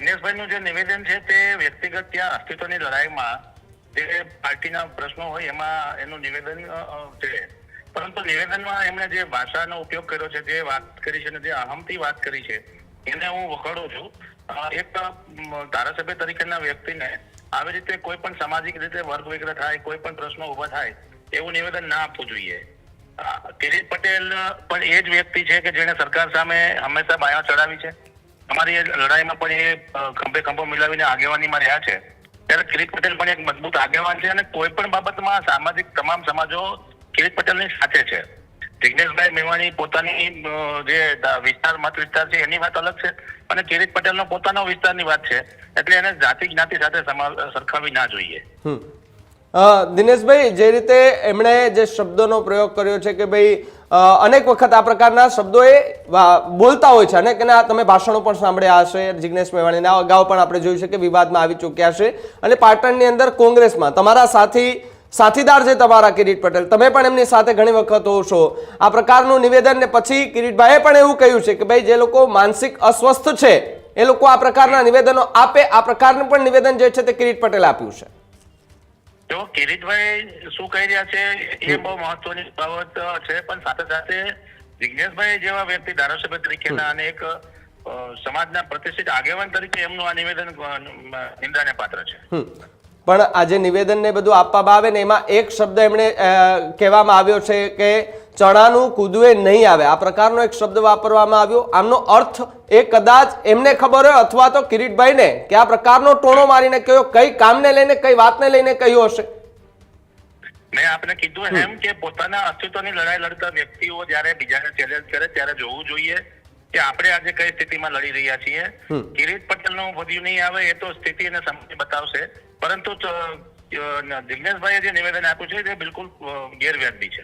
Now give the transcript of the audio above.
જિગ્નેશભાઈનું જે નિવેદન છે તે વ્યક્તિગત ત્યાં અસ્તિત્વની લડાઈમાં જે પાર્ટીના પ્રશ્નો હોય એમાં એનું નિવેદન છે, પરંતુ નિવેદનમાં એમણે જે ભાષાનો ઉપયોગ કર્યો છે, જે વાત કરી છે અને જે અહમથી વાત કરી છે એને હું વખાડું છું. એક ધારાસભ્ય તરીકેના વ્યક્તિને આવી રીતે કોઈ પણ સામાજિક રીતે વર્ગ વિગ્રહ થાય, કોઈ પણ પ્રશ્નો ઉભા થાય એવું નિવેદન ના આપવું જોઈએ. કિરીટ પટેલ પણ એ જ વ્યક્તિ છે કે જેને સરકાર સામે હંમેશા બાયા ચડાવી છે. અમારી એ લડાઈમાં પણ એ ખંભે ખંભો મિલાવીને આગેવાનીમાં રહ્યા છે. ત્યારે કિરીટ પટેલ પણ એક મજબૂત આગેવાન છે અને કોઈ પણ બાબતમાં સામાજિક તમામ સમાજો કિરીટ પટેલની સાથે છે. જિગ્નેશભાઈ મેવાણી પોતાની જે મત વિસ્તાર છે એની વાત અલગ છે અને કિરીટ પટેલનો પોતાનો વિસ્તારની વાત છે, એટલે એને જાતિ જ્ઞાતિ સાથે સરખાવી ના જોઈએ. દિનેશભાઈ, જે રીતે એમણે જે શબ્દોનો પ્રયોગ કર્યો છે કે ભાઈ અનેક વખત આ પ્રકારના શબ્દો એ બોલતા હોય છે, અને તમે ભાષણો પણ સાંભળ્યા હશે જિગ્નેશ મેવાણીના. અગાઉ પણ આપણે જોયું છે કે વિવાદમાં આવી ચૂક્યા છે અને પાટણની અંદર કોંગ્રેસમાં તમારા સાથીદાર છે તમારા કિરીટ પટેલ, તમે પણ એમની સાથે ઘણી વખત હો છો. આ પ્રકારનું નિવેદન ને પછી કિરીટભાઈએ પણ એવું કહ્યું છે કે ભાઈ જે લોકો માનસિક અસ્વસ્થ છે એ લોકો આ પ્રકારના નિવેદનો આપે. આ પ્રકારનું પણ નિવેદન જે છે તે કિરીટ પટેલ આપ્યું છે. જો કિરીટભાઈ શું કહી રહ્યા છે એ બહુ મહત્વની બાબત છે, પણ સાથે સાથે જિગ્નેશભાઈ જેવા વ્યક્તિ ધારાસભ્ય તરીકેના અને એક સમાજના પ્રતિષ્ઠિત આગેવાન તરીકે એમનું આ નિવેદન નિંદાને પાત્ર છે. પણ આજે નિવેદન ને બધું આપવામાં આવે ને એમાં એક શબ્દ એમણે કહેવામાં આવ્યો છે કે ચણાનું કૂદવે નહીં આવે. આ પ્રકારનો એક શબ્દ વાપરવામાં આવ્યો. આમનો અર્થ એ કદાચ એમને ખબર હોય અથવા તો કિરીટભાઈને કે આ પ્રકારનો ટોણો મારીને કયો, કઈ કામને લઈને, કઈ વાતને લઈને કહ્યું હશે. મેં આપને કીધું એમ કે પોતાના અસ્તિત્વની લડાઈ લડતા વ્યક્તિઓ જયારે બીજાને ચેલેન્જ કરે ત્યારે જોવું જોઈએ કે આપણે આજે કઈ સ્થિતિમાં લડી રહ્યા છીએ. કિરીટ પટેલનું વધ્યું નહીં આવે એ તો સ્થિતિ અને સમય બતાવશે, પરંતુ જિગ્નેશભાઈએ જે નિવેદન આપ્યું છે તે બિલકુલ ગેરવ્યાજબી છે.